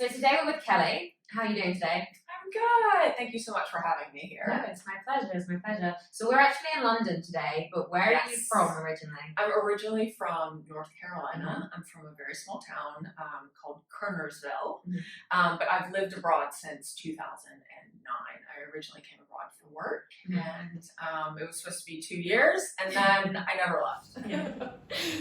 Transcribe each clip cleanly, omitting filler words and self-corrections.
So today we're with Kelly. How are you doing today? I'm good. Thank you so much for having me here. No, it's my pleasure. It's my pleasure. So we're actually in London today, but where are you from originally? I'm originally from North Carolina. I'm from a very small town called Kernersville, but I've lived abroad since 2009. I originally came abroad for work, and it was supposed to be 2 years, and then I never left.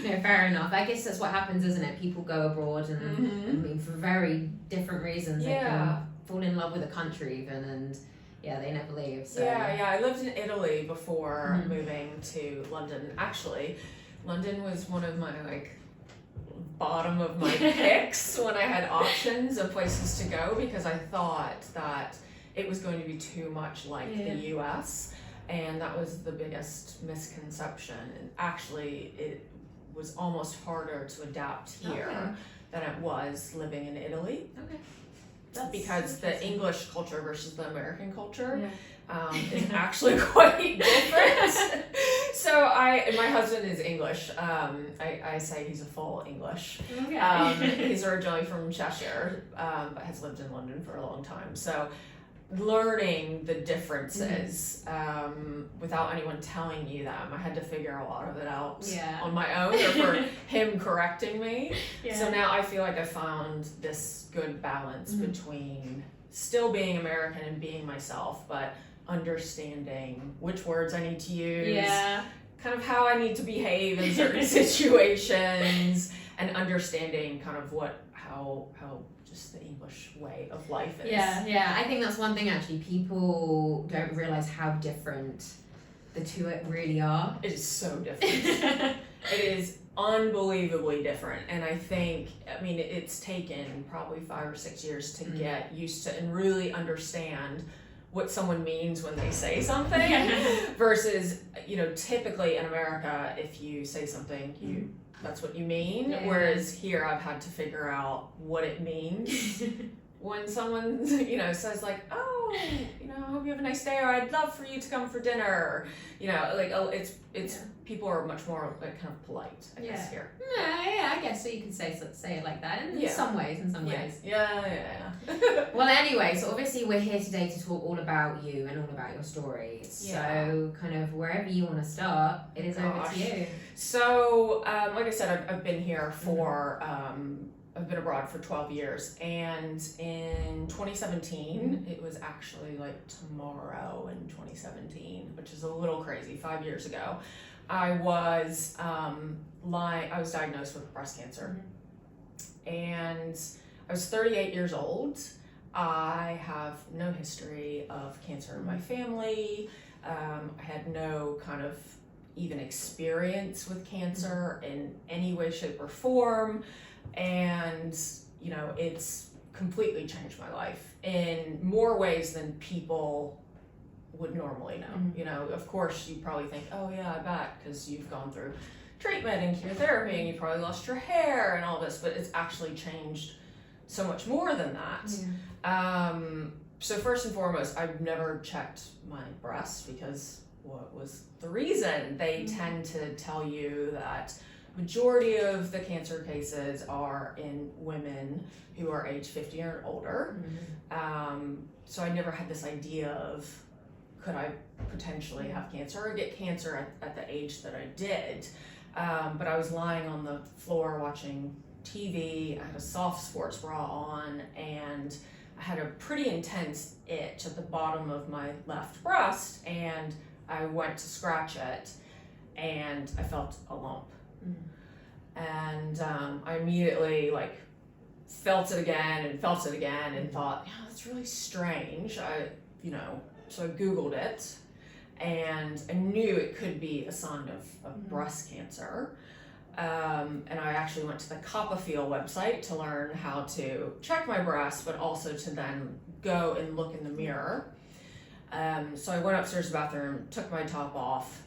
No, fair enough. I guess that's what happens, isn't it? People go abroad and I mean, for very different reasons. They can fall in love with a country even, and they never leave. So. Yeah. I lived in Italy before moving to London. Actually, London was one of my bottom of my picks when I had options of places to go, because I thought that it was going to be too much like the US, and that was the biggest misconception. And actually, it was almost harder to adapt here than it was living in Italy. That's because the English culture versus the American culture is actually quite different. So my husband is English. I say he's a full English. He's originally from Cheshire, but has lived in London for a long time. So learning the differences without anyone telling you them, I had to figure a lot of it out on my own, or for him correcting me. So now I feel like I found this good balance between still being American and being myself, but understanding which words I need to use, kind of how I need to behave in certain situations, and understanding kind of how just the English way of life is. I think that's one thing, actually. People don't realize how different the two really are. It is so different. It is unbelievably different, and I mean it's taken probably 5 or 6 years to get used to and really understand what someone means when they say something versus, typically in America, if you say something, that's what you mean. Whereas here, I've had to figure out what it means when someone, says I hope you have a nice day, or I'd love for you to come for dinner. It's people are much more kind of polite, I guess, here. I guess so. You can say it like that in some ways. Yeah. Well, anyway, so obviously we're here today to talk all about you and all about your story. So kind of wherever you want to start, it is over to you. So, like I said, I've been here for, I've been abroad for 12 years, and in 2017, it was actually like tomorrow in 2017, which is a little crazy, 5 years ago, I was diagnosed with breast cancer, and I was 38 years old. I have no history of cancer in my family. I had no kind of even experience with cancer in any way, shape, or form. And, it's completely changed my life in more ways than people would normally know. Of course, you probably think, oh yeah, I bet, because you've gone through treatment and chemotherapy and you probably lost your hair and all this, but it's actually changed so much more than that. So first and foremost, I've never checked my breasts, because what was the reason? They tend to tell you that majority of the cancer cases are in women who are age 50 or older. So I never had this idea of, could I potentially have cancer or get cancer at the age that I did. But I was lying on the floor watching TV. I had a soft sports bra on, and I had a pretty intense itch at the bottom of my left breast, and I went to scratch it, and I felt a lump. And I immediately felt it again and thought, that's really strange. So I Googled it, and I knew it could be a sign of breast cancer. And I actually went to the Copperfield website to learn how to check my breasts, but also to then go and look in the mirror. So I went upstairs to the bathroom, took my top off,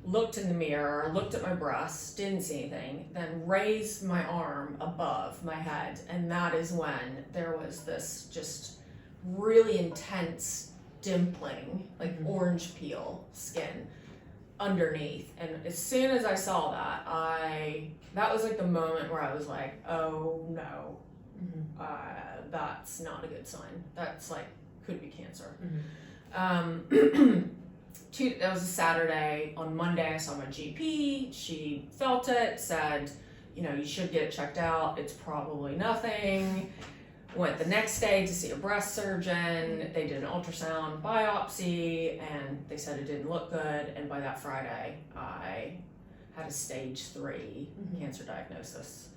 looked in the mirror, looked at my breasts, didn't see anything, then raised my arm above my head, and that is when there was this just really intense dimpling, orange peel skin underneath. And as soon as I saw that, that was the moment where I was like, oh no, that's not a good sign. That's like, could be cancer. Mm-hmm. That was a Saturday. On Monday, I saw my GP. She felt it, said, you should get it checked out. It's probably nothing. Went the next day to see a breast surgeon. They did an ultrasound biopsy, and they said it didn't look good. And by that Friday, I had a stage 3 cancer diagnosis.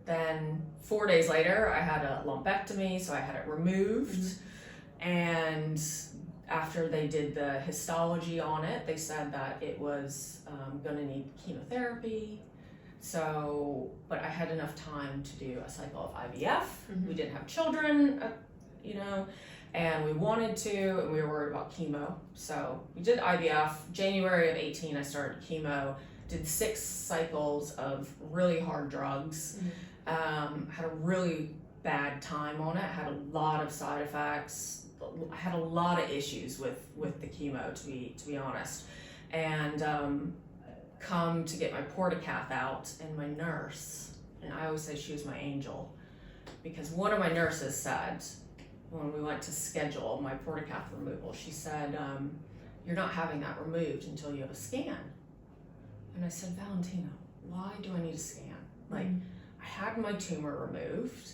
Then 4 days later, I had a lumpectomy, so I had it removed. And after they did the histology on it, they said that it was going to need chemotherapy. So, but I had enough time to do a cycle of IVF. We didn't have children, and we wanted to, and we were worried about chemo. So we did IVF. January of 18, I started chemo, did 6 cycles of really hard drugs, had a really bad time on it, had a lot of side effects. I had a lot of issues with the chemo, to be honest. And come to get my portacath out, and my nurse, and I always say she was my angel, because one of my nurses said, when we went to schedule my portacath removal, she said, you're not having that removed until you have a scan. And I said, Valentina, why do I need a scan? Like, I had my tumor removed.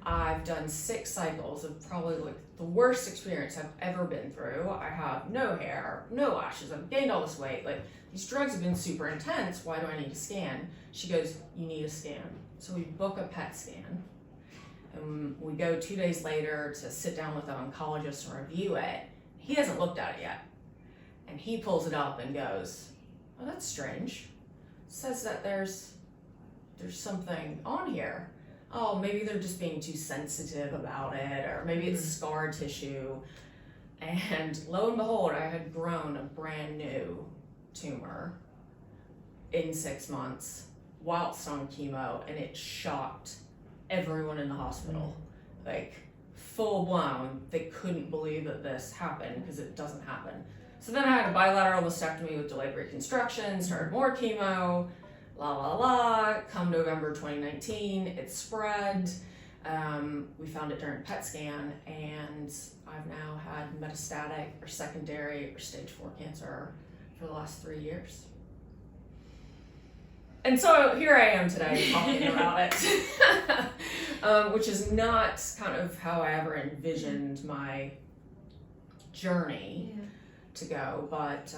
I've done 6 cycles of probably like the worst experience I've ever been through. I have no hair, no lashes, I've gained all this weight. Like, these drugs have been super intense. Why do I need a scan? She goes, you need a scan. So we book a PET scan, and we go 2 days later to sit down with an oncologist and review it. He hasn't looked at it yet. And he pulls it up and goes, oh, that's strange. It says that there's something on here. Oh, maybe they're just being too sensitive about it, or maybe it's scar tissue. And lo and behold, I had grown a brand new tumor in 6 months whilst on chemo, and it shocked everyone in the hospital. Like, full blown, they couldn't believe that this happened, because it doesn't happen. So then I had a bilateral mastectomy with delayed reconstruction, started more chemo, come November 2019, it spread. We found it during PET scan, and I've now had metastatic or secondary or stage 4 cancer for the last 3 years. And so here I am today talking about it, which is not kind of how I ever envisioned my journey to go, but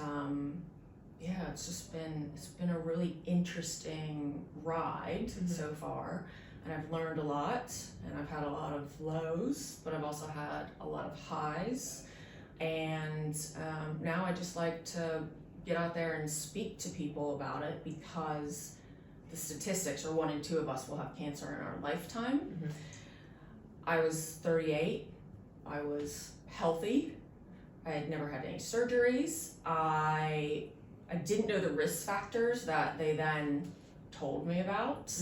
it's been a really interesting ride so far, and I've learned a lot, and I've had a lot of lows, but I've also had a lot of highs, and now I just like to get out there and speak to people about it, because the statistics are 1 in 2 of us will have cancer in our lifetime. I was 38, I was healthy, I had never had any surgeries, I didn't know the risk factors that they then told me about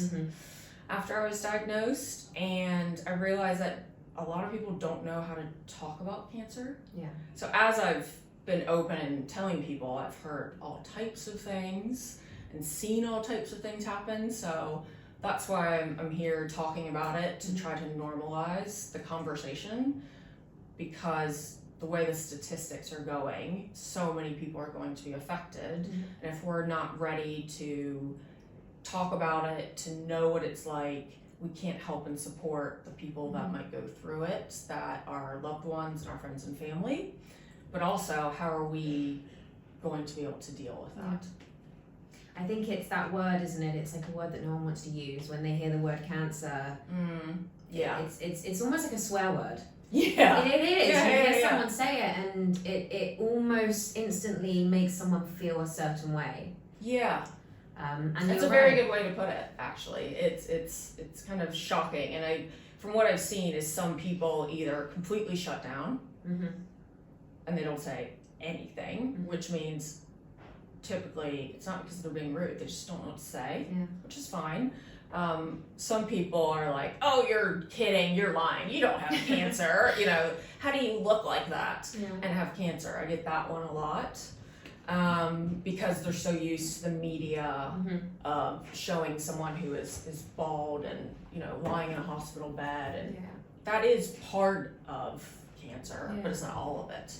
after I was diagnosed, and I realized that a lot of people don't know how to talk about cancer. So as I've been open and telling people, I've heard all types of things and seen all types of things happen, so that's why I'm here talking about it, to try to normalize the conversation, because the way the statistics are going, so many people are going to be affected. And if we're not ready to talk about it, to know what it's like, we can't help and support the people that might go through it, that are loved ones and our friends and family. But also, how are we going to be able to deal with that? I think it's that word, isn't it? It's like a word that no one wants to use when they hear the word cancer. It's almost like a swear word. It is. You hear someone say it, and it almost instantly makes someone feel a certain way. And that's a very good way to put it, actually. It's kind of shocking, and from what I've seen is some people either completely shut down and they don't say anything, which means typically it's not because they're being rude, they just don't know what to say, which is fine. Some people are like, oh, you're kidding, you're lying, you don't have cancer. How do you look like that and have cancer? I get that one a lot, because they're so used to the media of showing someone who is bald and lying in a hospital bed, and that is part of cancer, but it's not all of it.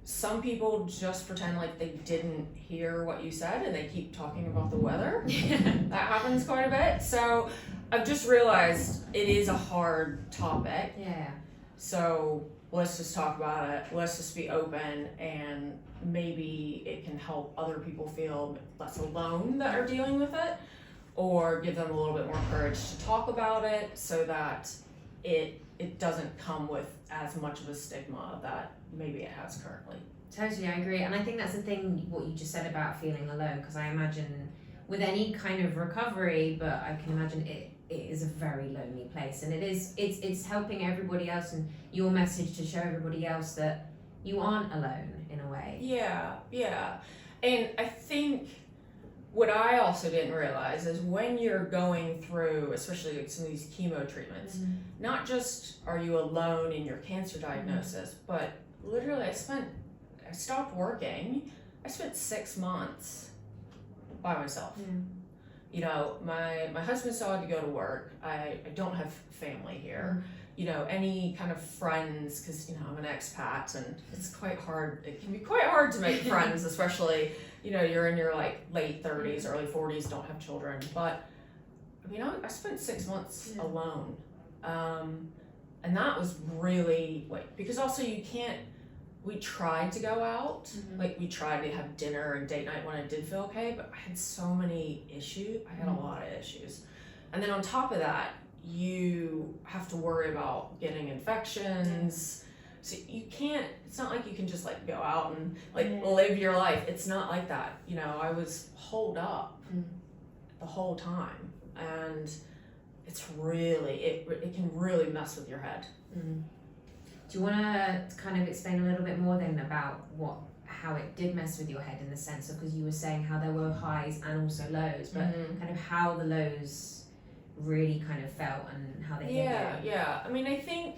Some people just pretend like they didn't hear what you said and they keep talking about the weather. That happens quite a bit. So I've just realized it is a hard topic. Yeah. So let's just talk about it. Let's just be open, and maybe it can help other people feel less alone that are dealing with it, or give them a little bit more courage to talk about it so that it doesn't come with as much of a stigma that maybe it has currently. Totally, I agree. And I think that's the thing, what you just said about feeling alone, because I imagine with any kind of recovery, but I can imagine it is a very lonely place, and it's helping everybody else, and your message to show everybody else that you aren't alone in a way. Yeah. And I think what I also didn't realize is when you're going through, especially like some of these chemo treatments, not just are you alone in your cancer diagnosis, but literally I stopped working. I spent 6 months by myself. You know, my husband still had to go to work. I don't have family here. You know, any kind of friends, because, you know, I'm an expat, and it's quite hard. It can be quite hard to make friends, especially, you know, you're in your like late 30s, early 40s, don't have children. But, I mean, I spent 6 months alone. And that was really, like, because also we tried to go out, like we tried to have dinner and date night when I did feel okay, but I had so many issues. I had a lot of issues. And then on top of that, you have to worry about getting infections. So you can't, it's not like you can just like go out and like live your life. It's not like that. You know, I was holed up the whole time, and it's really, it can really mess with your head. Do you want to kind of explain a little bit more then about how it did mess with your head, in the sense of, because you were saying how there were highs and also lows, but kind of how the lows really kind of felt and how they hit you? Yeah. I mean, I think,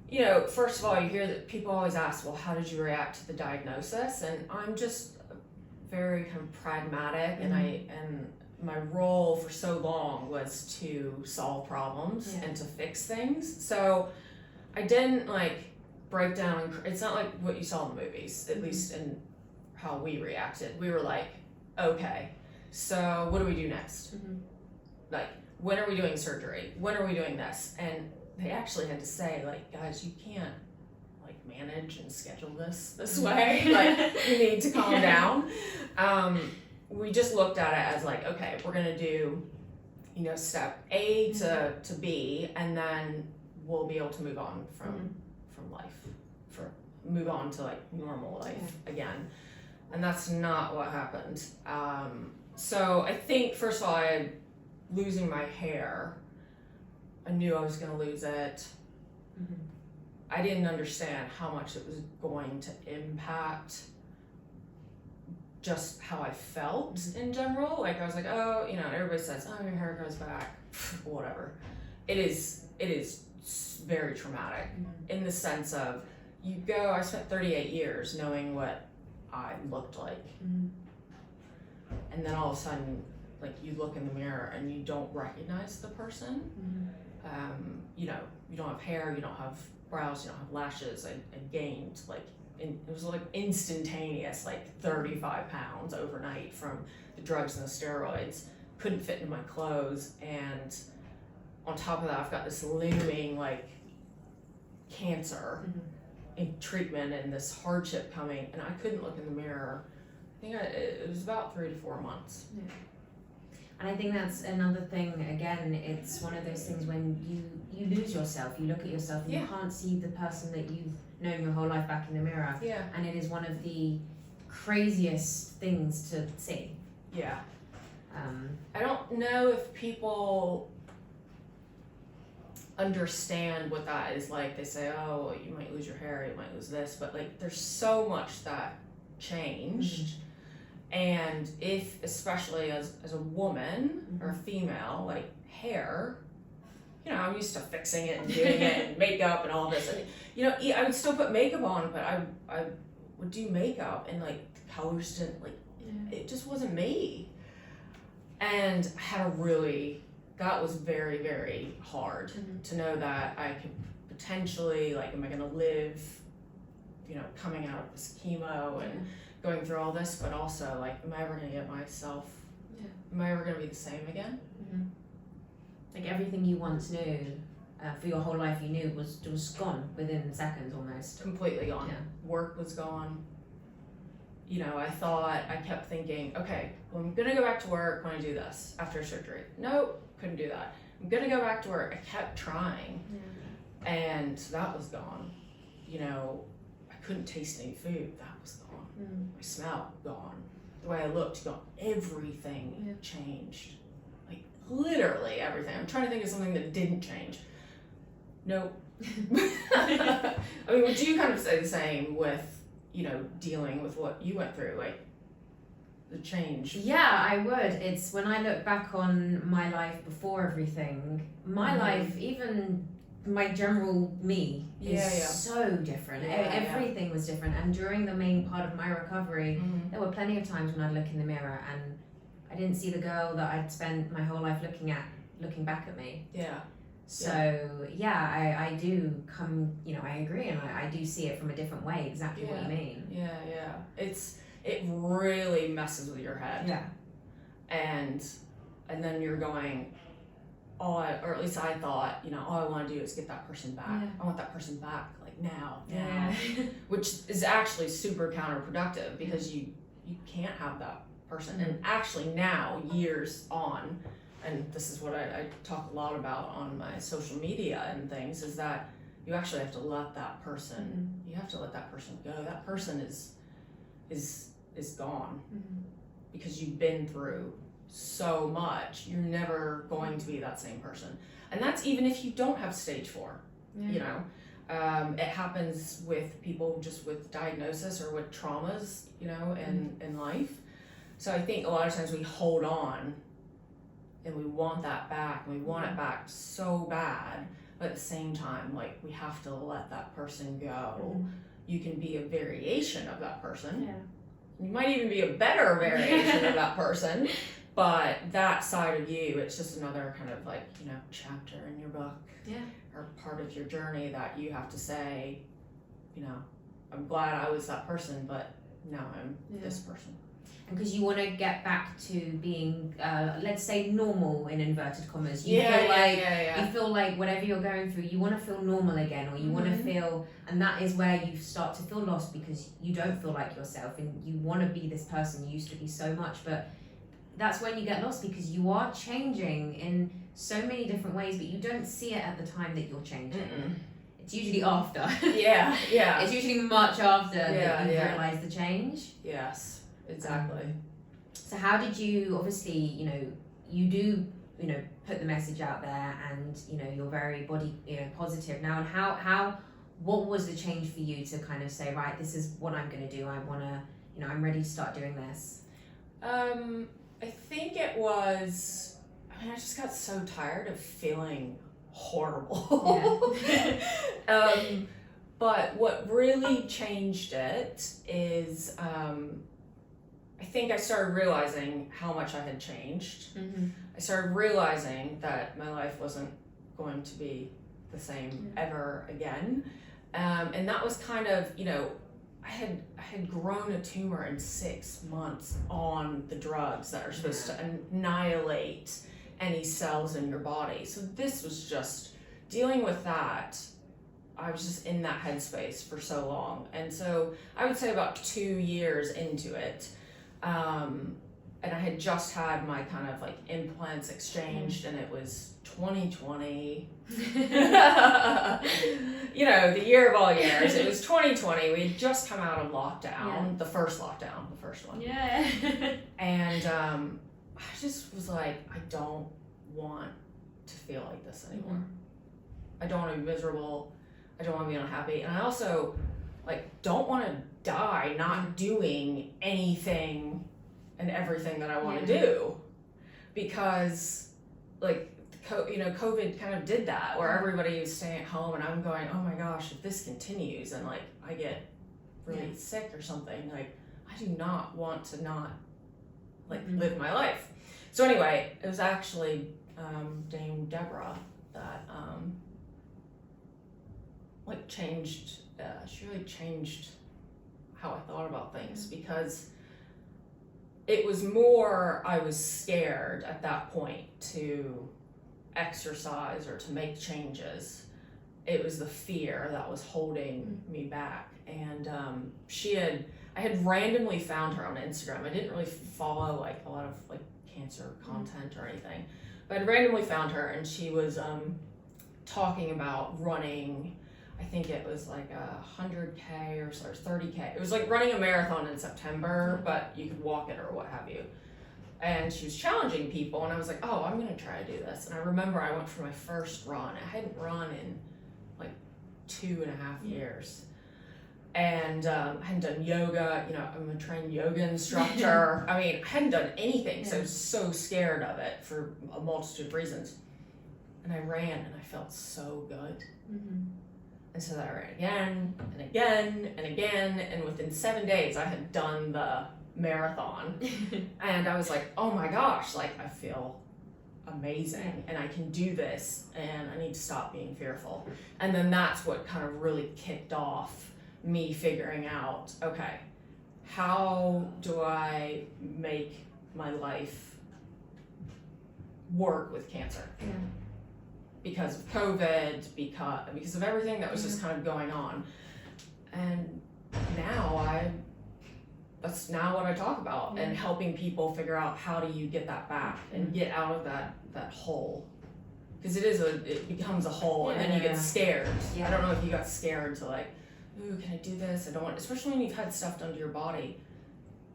you know, first of all, you hear that people always ask, well, how did you react to the diagnosis? And I'm just very kind of pragmatic, and my role for so long was to solve problems and to fix things. So I didn't like break down. It's not like what you saw in the movies, at least in how we reacted. We were like, okay, so what do we do next? Like, when are we doing surgery? When are we doing this? And they actually had to say, like, guys, you can't like manage and schedule this way. Like, you need to calm down. We just looked at it as like, okay, we're gonna do, you know, step A to B, and then we'll be able to move on from life, move on to like normal life again. And that's not what happened. So I think, first of all, losing my hair, I knew I was going to lose it. I didn't understand how much it was going to impact just how I felt in general. Like, I was like, oh, you know, everybody says, oh, your hair grows back, whatever. It is very traumatic in the sense of, I spent 38 years knowing what I looked like. And then all of a sudden, like, you look in the mirror and you don't recognize the person. You know, you don't have hair, you don't have brows, you don't have lashes. I gained it was like instantaneous, like 35 pounds overnight from the drugs and the steroids. Couldn't fit into my clothes, and on top of that, I've got this looming like cancer in treatment and this hardship coming, and I couldn't look in the mirror. I think it was about 3 to 4 months. And I think that's another thing, again, it's one of those things when you lose yourself, you look at yourself and you can't see the person that you've known your whole life back in the mirror. And it is one of the craziest things to see. I don't know if people understand what that is like. They say, oh, you might lose your hair, you might lose this, but like, there's so much that changed. And if, especially as a woman or a female, like, hair, you know, I'm used to fixing it and doing it and makeup and all this. And, you know, I would still put makeup on, but I would do makeup and like the colors didn't, like, it just wasn't me. And I had a really that was very, very hard to know that I could potentially, like, am I going to live, you know, coming out of this chemo and going through all this, but also, like, am I ever going to get myself, am I ever going to be the same again? Like everything you once knew, for your whole life you knew was gone within seconds almost. Completely gone. Work was gone. You know, I kept thinking, okay, well, I'm going to go back to work when I do this after surgery. Nope, couldn't do that. I'm going to go back to work. I kept trying. And that was gone. You know, I couldn't taste any food. That was gone. My smell, gone. The way I looked, gone. Everything changed. Like, literally everything. I'm trying to think of something that didn't change. Nope. I mean, would you kind of say the same with, you know, dealing with what you went through, like the change? Yeah, I would. It's when I look back on my life before everything, my life, even my general me, is so different. Everything was different. And during the main part of my recovery, there were plenty of times when I'd look in the mirror and I didn't see the girl that I'd spent my whole life looking back at me. So I do come, you know, I agree, and I do see it from a different way, exactly what you mean. It really messes with your head. And then you're going, or at least I thought, you know, all I want to do is get that person back. I want that person back, like now. Which is actually super counterproductive because you can't have that person. And actually now, years on, and this is what I talk a lot about on my social media and things, is that you actually have to let that person, you have to let that person go. That person is gone because you've been through so much. You're never going to be that same person. And that's even if you don't have stage 4, you know. It happens with people just with diagnosis or with traumas, you know, in life. So I think a lot of times we hold on and we want that back, and we want it back so bad, but at the same time, like, we have to let that person go. You can be a variation of that person. You might even be a better variation of that person, but that side of you, it's just another kind of, like, you know, chapter in your book or part of your journey that you have to say, you know, I'm glad I was that person, but now I'm this person. Because you want to get back to being, let's say, normal in inverted commas. You feel like whatever you're going through, you want to feel normal again, or you want to feel, and that is where you start to feel lost because you don't feel like yourself, and you want to be this person you used to be so much, but that's when you get lost because you are changing in so many different ways, but you don't see it at the time that you're changing. It's usually after. It's usually much after that you realize the change. Exactly. So how did you, obviously, you know, you do, you know, put the message out there, and, you know, you're very body, you know, positive now, and what was the change for you to kind of say, right, this is what I'm going to do, I want to, you know, I'm ready to start doing this? I think it was, I mean, I just got so tired of feeling horrible. But what really changed it is, I think I started realizing how much I had changed. I started realizing that my life wasn't going to be the same ever again. And that was kind of, you know, I had grown a tumor in 6 months on the drugs that are supposed to annihilate any cells in your body. So this was just dealing with that. I was just in that headspace for so long. And so I would say about 2 years into it, and I had just had my kind of like implants exchanged, and it was 2020. You know, the year of all years. It was 2020. We had just come out of lockdown, the first one. And I just was like, I don't want to feel like this anymore. I don't want to be miserable. I don't want to be unhappy. And I also, like, don't want to die not doing anything and everything that I want to do, because, like, you know, COVID kind of did that, where everybody was staying at home, and I'm going, oh my gosh, if this continues and, like, I get really sick or something, like, I do not want to not, like, live my life. So anyway, it was actually Dame Deborah that she really changed how I thought about things, because it was more I was scared at that point to exercise or to make changes. It was the fear that was holding me back. And I had randomly found her on Instagram. I didn't really follow like a lot of like cancer content or anything, but I randomly found her, and she was talking about running. I think it was like 100K or 30K. It was like running a marathon in September, but you could walk it or what have you. And she was challenging people, and I was like, oh, I'm gonna try to do this. And I remember I went for my first run. I hadn't run in like 2.5 years. And I hadn't done yoga, I'm a trained yoga instructor. I mean, I hadn't done anything, so I was so scared of it for a multitude of reasons. And I ran, and I felt so good. And so I ran again, and again, and again, and within 7 days, I had done the marathon. And I was like, oh my gosh, like, I feel amazing, and I can do this, and I need to stop being fearful. And then that's what kind of really kicked off me figuring out, okay, how do I make my life work with cancer? Because of COVID, because of everything that was just kind of going on. And now that's now what I talk about, and helping people figure out how do you get that back and get out of that hole. Because it becomes a hole, and then you get scared. I don't know if you got scared to like, ooh, can I do this? I don't want, especially when you've had stuff done to your body,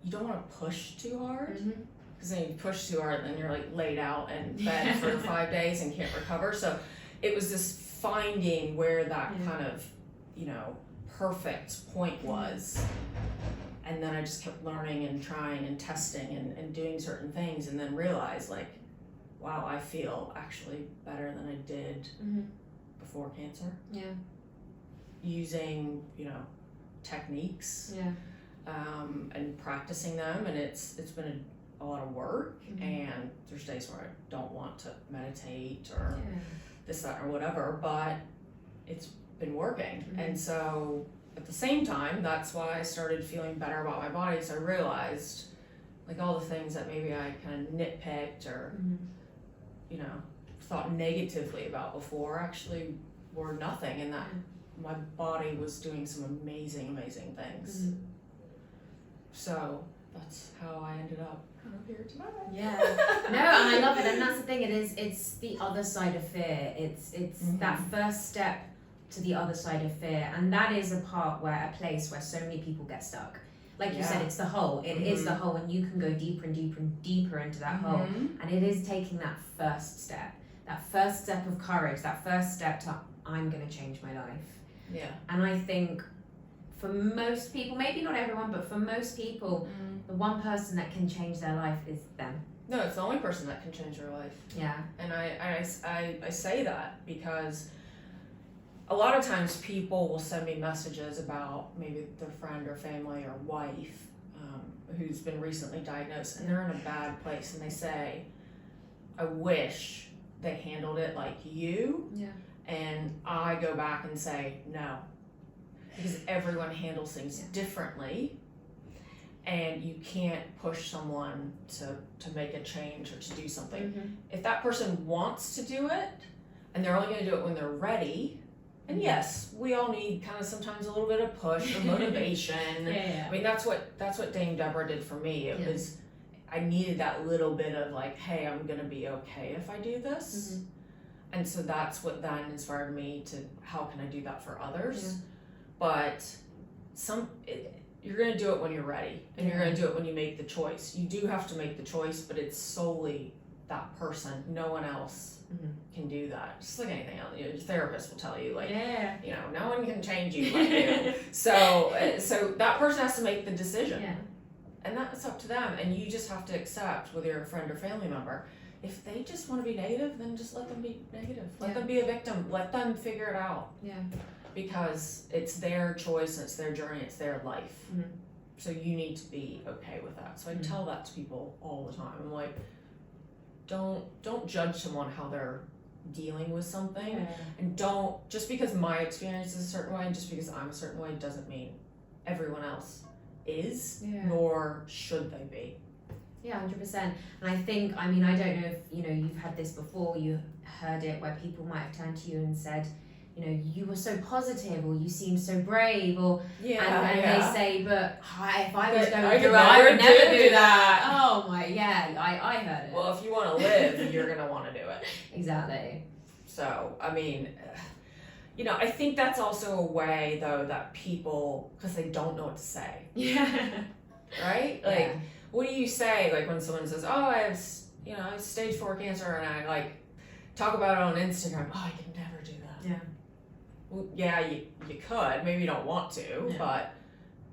you don't want to push too hard. Because then you push too hard, and then you're like laid out in bed for 5 days and can't recover. So it was this finding where that kind of, perfect point was. And then I just kept learning and trying and testing and doing certain things, and then realized like, wow, I feel actually better than I did before cancer. Using, techniques and practicing them, and it's been a lot of work. And there's days where I don't want to meditate or this, that, or whatever, but it's been working. And so at the same time, that's why I started feeling better about my body. So I realized like all the things that maybe I kind of nitpicked or thought negatively about before actually were nothing, and that my body was doing some amazing things. So that's how I ended up here tonight. No, and I love it. And that's the thing, it's the other side of fear. It's that first step to the other side of fear, and that is a place where so many people get stuck. Like you said, it's the hole. It is the hole, and you can go deeper and deeper and deeper into that hole. And it is taking that first step of courage, that first step to, I'm going to change my life. And I think for most people, maybe not everyone, but for most people, the one person that can change their life is them. No, it's the only person that can change your life. And I say that because a lot of times people will send me messages about maybe their friend or family or wife who's been recently diagnosed, and they're in a bad place, and they say, I wish they handled it like you. And I go back and say, no, because everyone handles things differently, and you can't push someone to make a change or to do something. If that person wants to do it, and they're only going to do it when they're ready, and yes, we all need kind of sometimes a little bit of push or motivation. I mean, that's what Dame Deborah did for me. It was, I needed that little bit of like, hey, I'm going to be okay if I do this. And so that's what then inspired me to, how can I do that for others? But you're going to do it when you're ready, and you're going to do it when you make the choice. You do have to make the choice, but it's solely that person. No one else can do that. Just like anything else, your therapist will tell you, like, no one can change you like you. So that person has to make the decision, and that's up to them. And you just have to accept, whether you're a friend or family member, if they just want to be negative, then just let them be negative. Let them be a victim. Let them figure it out. Because it's their choice, and it's their journey, it's their life. So you need to be okay with that. So I tell that to people all the time. I'm like, don't judge someone how they're dealing with something, Yeah. and don't, just because my experience is a certain way and just because I'm a certain way doesn't mean everyone else is, nor should they be. Yeah, 100%. And I think, I mean, I don't know if, you've had this before, you heard it where people might have turned to you and said, you were so positive, or you seemed so brave, or and they say, but if I was going through it, I would never do that. Oh my, I heard it. Well, if you want to live, you're gonna want to do it. Exactly. So, I mean, I think that's also a way though that people, because they don't know what to say. Yeah. Right? Like, what do you say? Like when someone says, "Oh, I have stage 4 cancer," and I like talk about it on Instagram. Oh, I can never do that. Yeah. Well, yeah, you could. Maybe you don't want to, but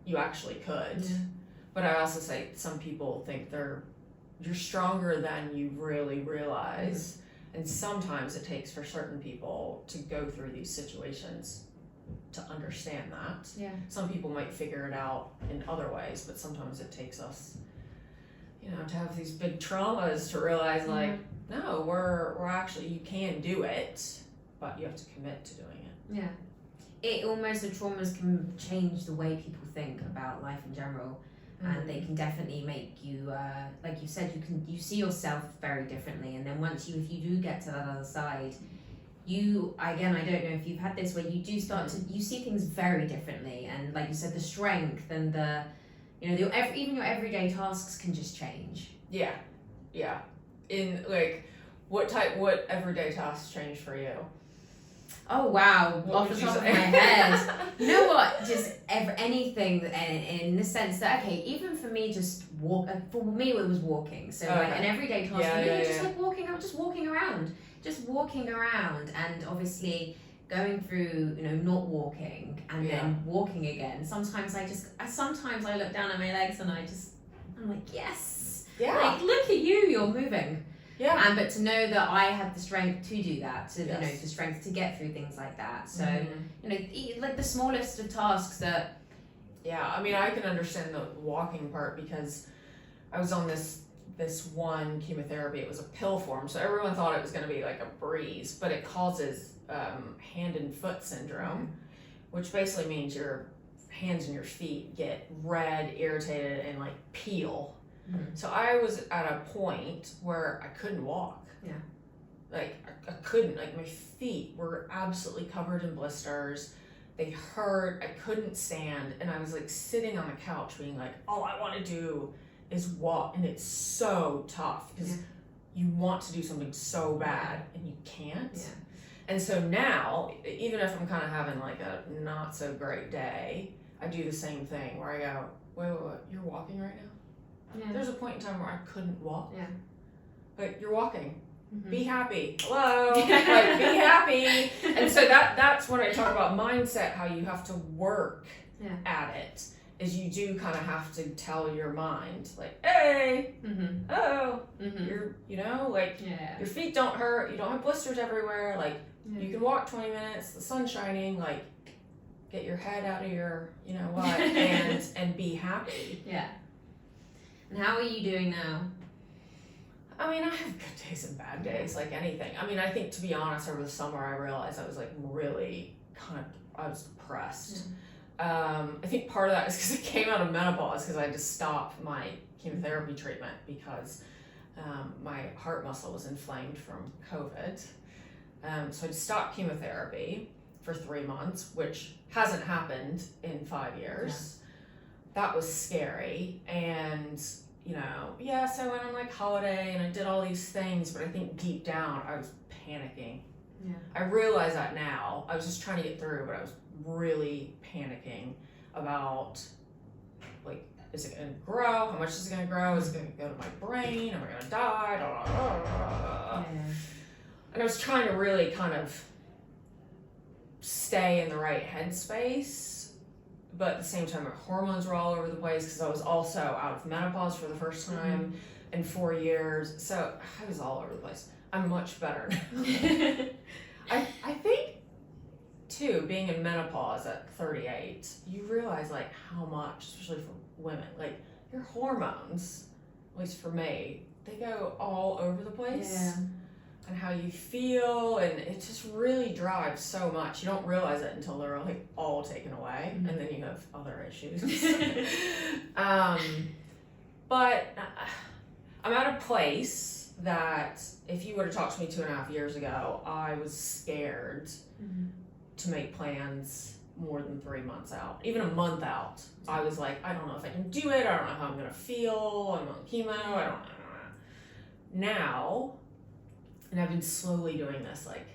you actually could. Yeah. But I also say some people think you're stronger than you really realize. And sometimes it takes for certain people to go through these situations to understand that. Yeah. Some people might figure it out in other ways, but sometimes it takes us, to have these big traumas to realize like, no, we're actually, you can do it, but you have to commit to doing it. Yeah. The traumas can change the way people think about life in general. And they can definitely make you, like you said, you see yourself very differently. And then if you do get to that other side, I don't know if you've had this where you do start to, you see things very differently. And like you said, the strength and even your everyday tasks can just change. Yeah. Yeah. In like, what everyday tasks change for you? Oh wow, off the top of my head. You know what, just anything in the sense that, okay, even for me, just walk, for me it was walking, so like an everyday task for me, just like walking, I was just walking around, and obviously going through, not walking, and then walking again. Sometimes I look down at my legs and I'm like, yes, like, look at you, you're moving. Yeah. But to know that I had the strength to do that, the strength to get through things like that. So, like the smallest of tasks that. Yeah, I mean, I can understand the walking part because I was on this one chemotherapy. It was a pill form, so everyone thought it was going to be like a breeze, but it causes hand and foot syndrome, which basically means your hands and your feet get red, irritated, and like peel. So I was at a point where I couldn't walk. Yeah. Like I couldn't, like my feet were absolutely covered in blisters. They hurt, I couldn't stand, and I was like sitting on the couch being like, all I want to do is walk, and it's so tough because you want to do something so bad and you can't. Yeah. And so now, even if I'm kind of having like a not so great day, I do the same thing where I go, wait, you're walking right now? Yeah. There's a point in time where I couldn't walk. Yeah. But you're walking. Be happy. Hello. Like, be happy. And so that's when I talk about mindset, how you have to work at it. Is you do kind of have to tell your mind, like, hey, you're, your feet don't hurt, you don't have blisters everywhere, like, you can walk 20 minutes, the sun's shining, like, get your head out of your, and be happy. Yeah. And how are you doing now? I mean, I have good days and bad days, like anything. I mean, I think, to be honest, over the summer, I realized I was like really I was depressed. I think part of that is because I came out of menopause, because I had to stop my chemotherapy treatment because my heart muscle was inflamed from COVID. So I stopped chemotherapy for 3 months, which hasn't happened in 5 years. That was scary, and so I went on like holiday and I did all these things, but I think deep down I was panicking. Yeah. I realize that now. I was just trying to get through, but I was really panicking about, like, is it going to grow? How much is it going to grow? Is it going to go to my brain? Am I going to die? Yeah. And I was trying to really kind of stay in the right headspace. But at the same time, my hormones were all over the place because I was also out of menopause for the first time in 4 years. So I was all over the place. I'm much better now. I think, too, being in menopause at 38, you realize, like, how much, especially for women, like, your hormones, at least for me, they go all over the place. Yeah. And how you feel, and it just really drives so much. You don't realize it until they're like all taken away, and then you have other issues. But I'm at a place that if you would have talked to me 2.5 years ago, I was scared to make plans more than 3 months out, even a month out. I was like, I don't know if I can do it. I don't know how I'm gonna feel. I'm on chemo. I don't know. Now. And I've been slowly doing this, like,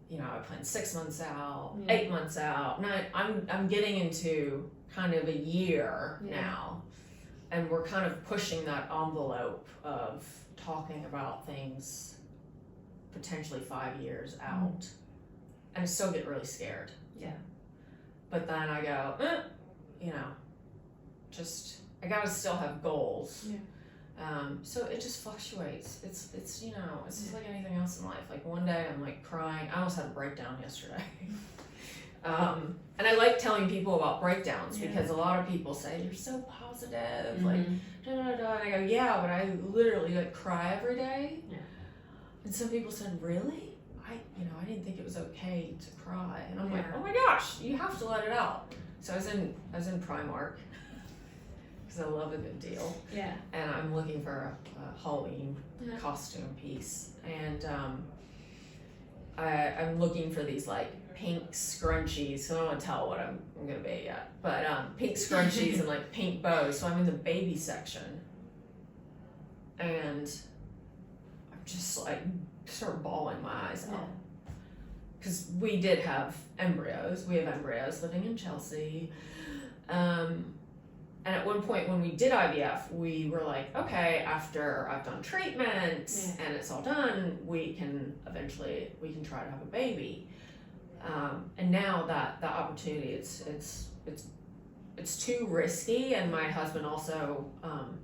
you know, I plan 6 months out, 8 months out. I'm getting into kind of a year now, and we're kind of pushing that envelope of talking about things potentially 5 years out, and I still get really scared. Yeah. But then I go, you know, just I gotta still have goals. Yeah. So it just fluctuates. It's you know, it's just like anything else in life. Like one day I'm like crying. I almost had a breakdown yesterday. And I like telling people about breakdowns because a lot of people say, you're so positive, like, da da da. And I go, yeah, but I literally like cry every day. Yeah. And some people said, really? I didn't think it was okay to cry. And I'm like, oh my gosh, you have to let it out. So I was in Primark. I love a good deal. Yeah. And I'm looking for a Halloween costume piece. And I'm looking for these like pink scrunchies. So I don't want to tell what I'm going to be yet. But pink scrunchies and like pink bows. So I'm in the baby section. And I'm just like start bawling my eyes out. Because we did have embryos. We have embryos living in Chelsea. And at one point when we did IVF, we were like, okay, after I've done treatment and it's all done, we can try to have a baby. And now that the opportunity, it's too risky. And my husband also,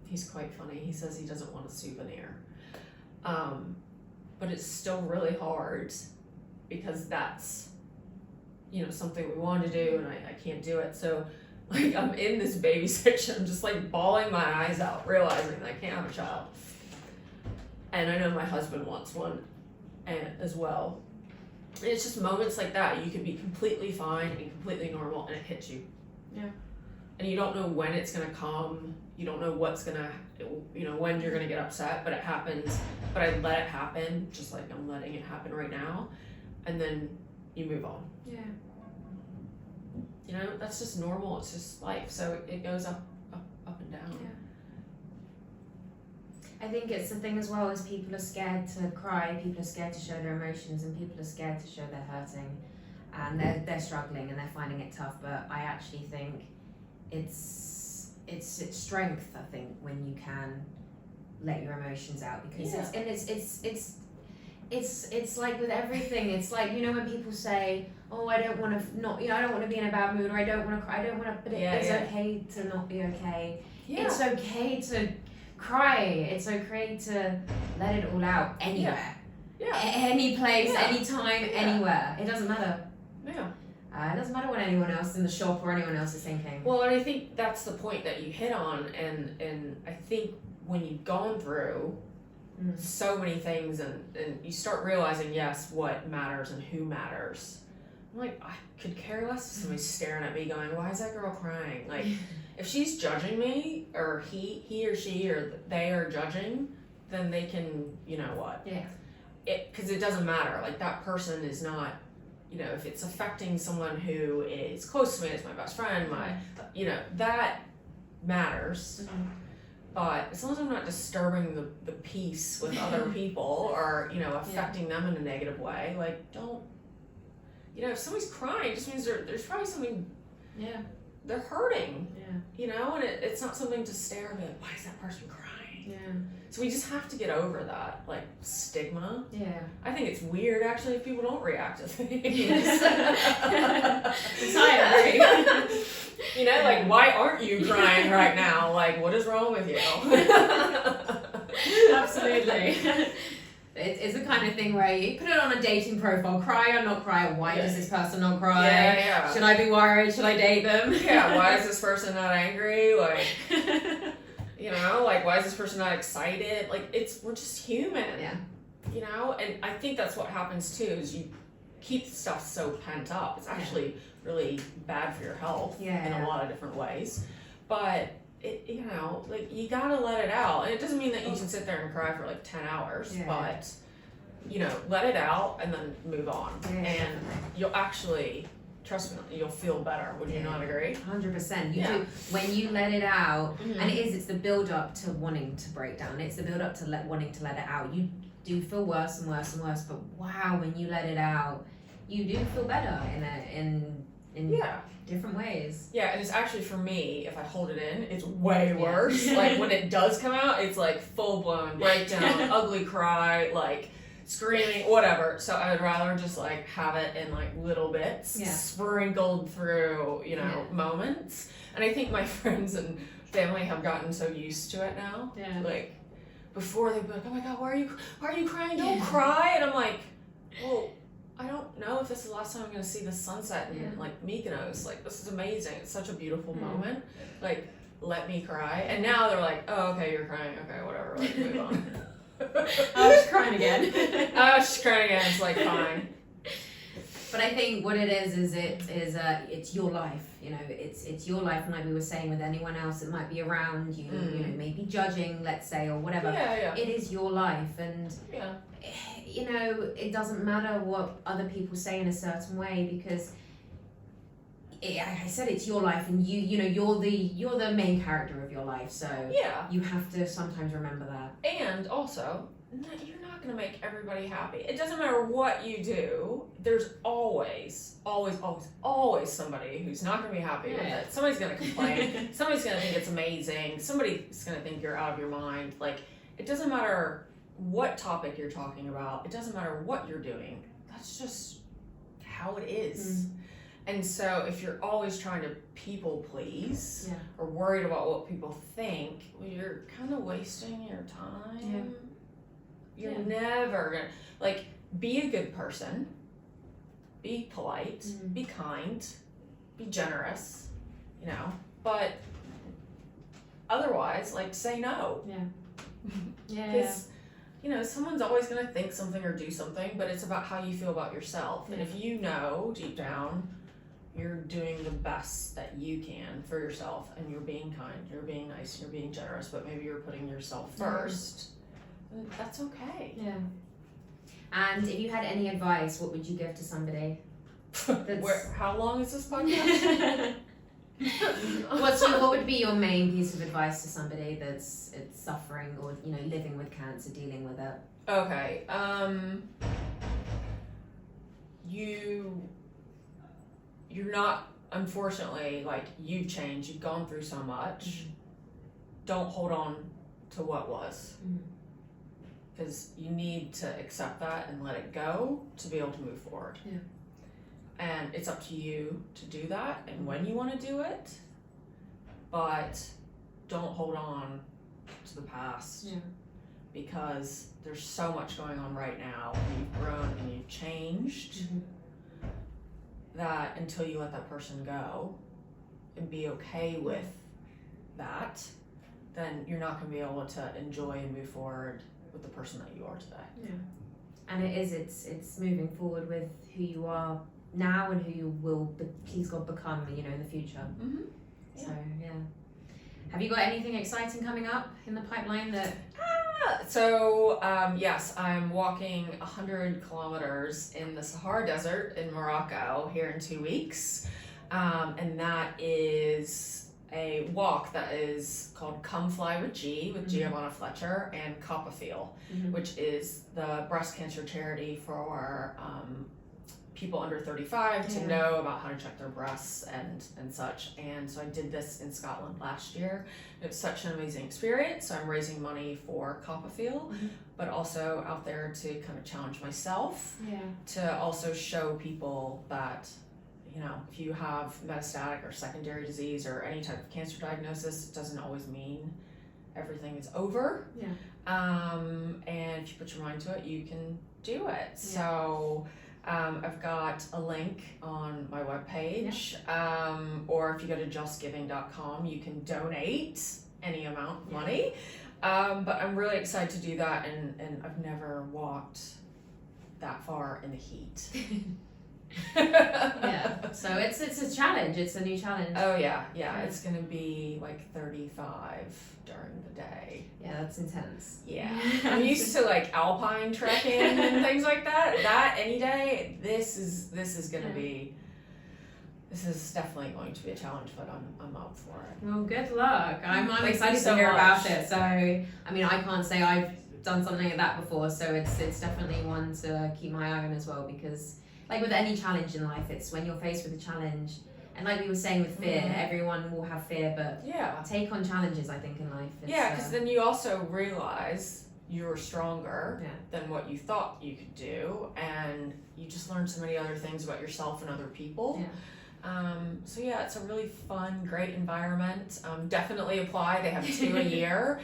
he's quite funny. He says he doesn't want a souvenir. But it's still really hard because that's, you know, something we want to do and I can't do it. So like I'm in this baby section, I'm just like bawling my eyes out, realizing that I can't have a child. And I know my husband wants one as well. And it's just moments like that. You can be completely fine and completely normal and it hits you. Yeah. And you don't know when it's gonna come. You don't know what's gonna, you know, when you're gonna get upset, but it happens. But I let it happen, just like I'm letting it happen right now. And then you move on. Yeah. You know, that's just normal. It's just life. So it goes up and down. Yeah. I think it's the thing as well as people are scared to cry, people are scared to show their emotions, and people are scared to show they're hurting, and they're struggling and they're finding it tough. But I actually think it's strength. I think when you can let your emotions out, because it's like with everything. It's like, you know, when people say, oh, I don't want to I don't want to be in a bad mood, or I don't want to cry, but it's okay to not be okay. Yeah. It's okay to cry. It's okay to let it all out anywhere. Yeah. Any place, anytime, anywhere. It doesn't matter. Yeah. It doesn't matter what anyone else in the shop or anyone else is thinking. Well, and I think that's the point that you hit on, and I think when you've gone through so many things and you start realizing, yes, what matters and who matters. I'm like, I could care less if somebody's staring at me going, why is that girl crying? Like, if she's judging me, or he or she or they are judging, then they can, you know what? Yeah. Because it doesn't matter. Like, that person is not, you know, if it's affecting someone who is close to me, as my best friend, you know, that matters. Mm-hmm. But as long as I'm not disturbing the peace with other people or, you know, affecting them in a negative way, like, don't, you know, if somebody's crying, it just means there's probably something, they're hurting, you know, and it's not something to stare and be like, why is that person crying? Yeah. So we just have to get over that, like, stigma. Yeah. I think it's weird, actually, if people don't react to things. I agree. You know, like, why aren't you crying right now? Like, what is wrong with you? Absolutely. It's the kind of thing where you put it on a dating profile, cry or not cry, why does this person not cry? Yeah. Should I be worried? Should I date them? Yeah, why is this person not angry? Like, You know, like, why is this person not excited? Like, we're just human. Yeah. You know, and I think that's what happens too, is you keep stuff so pent up. It's actually really bad for your health in a lot of different ways. But it, you know, like, you gotta let it out. And it doesn't mean that you should sit there and cry for like 10 hours, but you know, let it out and then move on. And you'll actually, trust me, you'll feel better. Would you not agree? 100%. You do. When you let it out, and it's the build up to wanting to break down. It's the build up to wanting to let it out. You do feel worse and worse and worse, but wow, when you let it out, you do feel better in different ways. Yeah, and it's actually, for me, if I hold it in, it's way worse. Like, when it does come out, it's like full blown breakdown, ugly cry, like screaming, whatever. So I would rather just like have it in like little bits, sprinkled through, you know, moments. And I think my friends and family have gotten so used to it now. Yeah. Like, before they'd be like, oh my God, why are you crying? Don't cry. And I'm like, well, I don't know if this is the last time I'm going to see the sunset in like Mykonos. Like, this is amazing. It's such a beautiful moment. Like, let me cry. And now they're like, oh, okay, you're crying. Okay, whatever. Like, move on. I was crying again. It's like, fine. But I think what it is it's your life. You know, it's your life, and like we were saying, with anyone else that might be around you, you know, maybe judging, let's say, or whatever. It is your life, and you know, it doesn't matter what other people say in a certain way, because I said it's your life, and you know, you're the main character of your life, so you have to sometimes remember that. And also, you're not going to make everybody happy. It doesn't matter what you do. There's always somebody who's not going to be happy with it. Somebody's going to complain. Somebody's going to think it's amazing. Somebody's going to think you're out of your mind. Like, it doesn't matter what topic you're talking about. It doesn't matter what you're doing. That's just how it is. And so if you're always trying to people please or worried about what people think, well, you're kind of wasting your time. You're never gonna, like, be a good person, be polite, be kind, be generous, you know, but otherwise, like, say no. Because, you know, someone's always gonna think something or do something, but it's about how you feel about yourself. And if you know deep down you're doing the best that you can for yourself, and you're being kind, you're being nice, you're being generous, but maybe you're putting yourself first, that's okay. Yeah. And if you had any advice, what would you give to somebody? How long is this podcast? What would be your main piece of advice to somebody that's suffering, or, you know, living with cancer, dealing with it? Okay. You're not, unfortunately, like, you've changed, you've gone through so much. Don't hold on to what was. Because you need to accept that and let it go to be able to move forward. And it's up to you to do that and when you want to do it. But don't hold on to the past. Because there's so much going on right now, and you've grown and you've changed. That until you let that person go and be okay with that, then you're not going to be able to enjoy and move forward with the person that you are today. And it's moving forward with who you are now and who you will, please God, become, you know, in the future. So have you got anything exciting coming up in the pipeline that? Yes, I'm walking 100 kilometers in the Sahara Desert in Morocco here in 2 weeks. And that is a walk that is called Come Fly with G, with Giovanna Fletcher, and Coppafiel, which is the breast cancer charity for people under 35 to know about how to check their breasts and such. And so I did this in Scotland last year. It was such an amazing experience. So I'm raising money for Coppafiel, but also out there to kind of challenge myself, to also show people that, you know, if you have metastatic or secondary disease or any type of cancer diagnosis, it doesn't always mean everything is over. And if you put your mind to it, you can do it. So I've got a link on my webpage, or if you go to justgiving.com, you can donate any amount of money. But I'm really excited to do that, and I've never walked that far in the heat. Yeah, so it's a challenge. It's a new challenge. Oh yeah. It's gonna be like 35 during the day. Yeah, that's intense. Yeah, I'm used to like alpine trekking and things like that. That any day. This is gonna be. This is definitely going to be a challenge, but I'm up for it. Well, good luck. I'm excited to hear about it. So, I mean, I can't say I've done something like that before, so it's definitely one to keep my eye on as well, because like with any challenge in life, it's when you're faced with a challenge, and like we were saying with fear, everyone will have fear, but take on challenges, I think, in life. Because then you also realize you're stronger than what you thought you could do, and you just learn so many other things about yourself and other people. So it's a really fun, great environment. Definitely apply. They have 2 a year.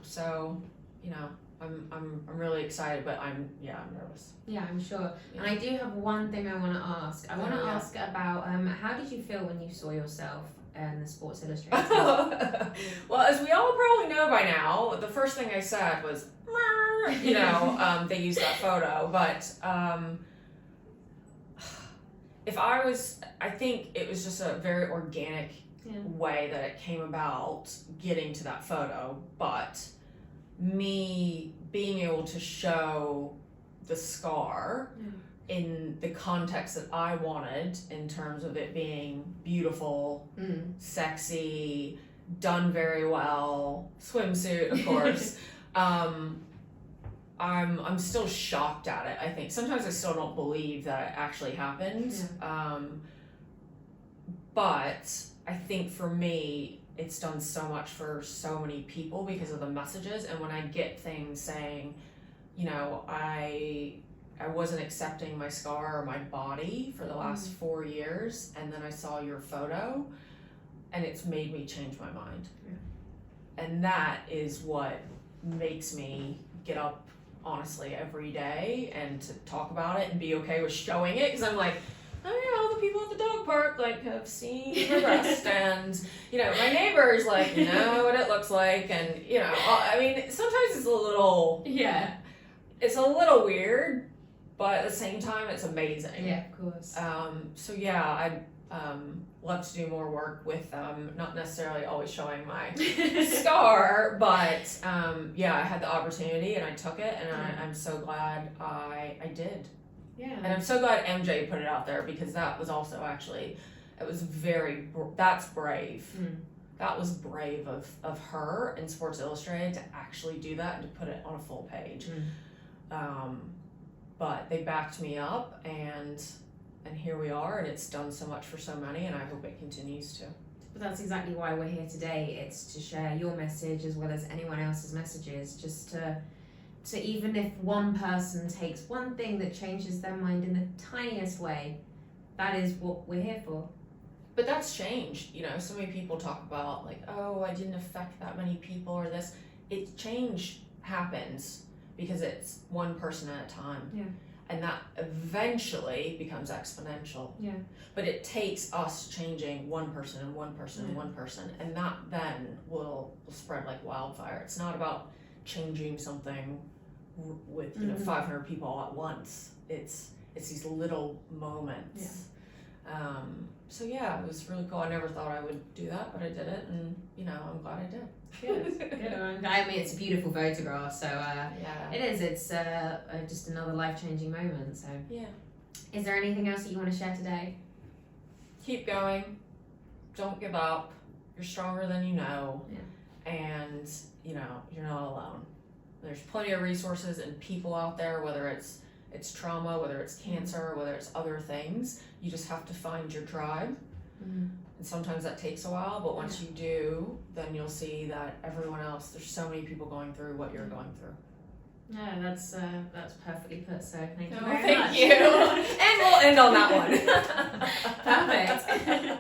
So, you know, I'm really excited, but I'm nervous. Yeah, I'm sure. And I do have one thing I want to ask. I want to ask about how did you feel when you saw yourself in the Sports Illustrated? Well, as we all probably know by now, the first thing I said was, you know, they used that photo, but I think it was just a very organic way that it came about getting to that photo, but me being able to show the scar in the context that I wanted, in terms of it being beautiful, sexy, done very well, swimsuit, of course. I'm still shocked at it. I think sometimes I still don't believe that it actually happened. But I think for me, it's done so much for so many people because of the messages. And when I get things saying, you know, I wasn't accepting my scar or my body for the last 4 years, and then I saw your photo, and it's made me change my mind. And that is what makes me get up, honestly, every day and to talk about it and be okay with showing it, because I'm like, oh yeah, all the people at the dog park like have seen my breast, and you know, my neighbors like know what it looks like, and you know, I mean, sometimes it's a little it's a little weird, but at the same time it's amazing. Yeah, of course. So yeah, I'd love to do more work with them, not necessarily always showing my scar, but I had the opportunity and I took it, and I'm so glad I did. Yeah. And I'm so glad MJ put it out there, because that was also actually, it was that's brave. That was brave of her in Sports Illustrated to actually do that and to put it on a full page. But they backed me up, and here we are, and it's done so much for so many, and I hope it continues to. But that's exactly why we're here today. It's to share your message as well as anyone else's messages, just to even if one person takes one thing that changes their mind in the tiniest way, that is what we're here for. But that's changed. You know, so many people talk about like, oh, I didn't affect that many people or this. Change happens because it's one person at a time. Yeah. And that eventually becomes exponential. Yeah. But it takes us changing one person and one person and one person, and that then will spread like wildfire. It's not about changing something with 500 people all at once. It's these little moments. So yeah, it was really cool. I never thought I would do that, but I did it, and you know, I'm glad I did. Good. I mean, it's a beautiful photograph, so it is. It's just another life-changing moment. So is there anything else that you want to share today? Keep going. Don't give up. You're stronger than you know. And you know, you're not alone. There's plenty of resources and people out there, whether it's trauma, whether it's cancer, whether it's other things. You just have to find your tribe. And sometimes that takes a while, but once you do, then you'll see that everyone else, there's so many people going through what you're going through. Yeah, that's perfectly put, so thank you very much. Thank you. And we'll end on that one. Perfect.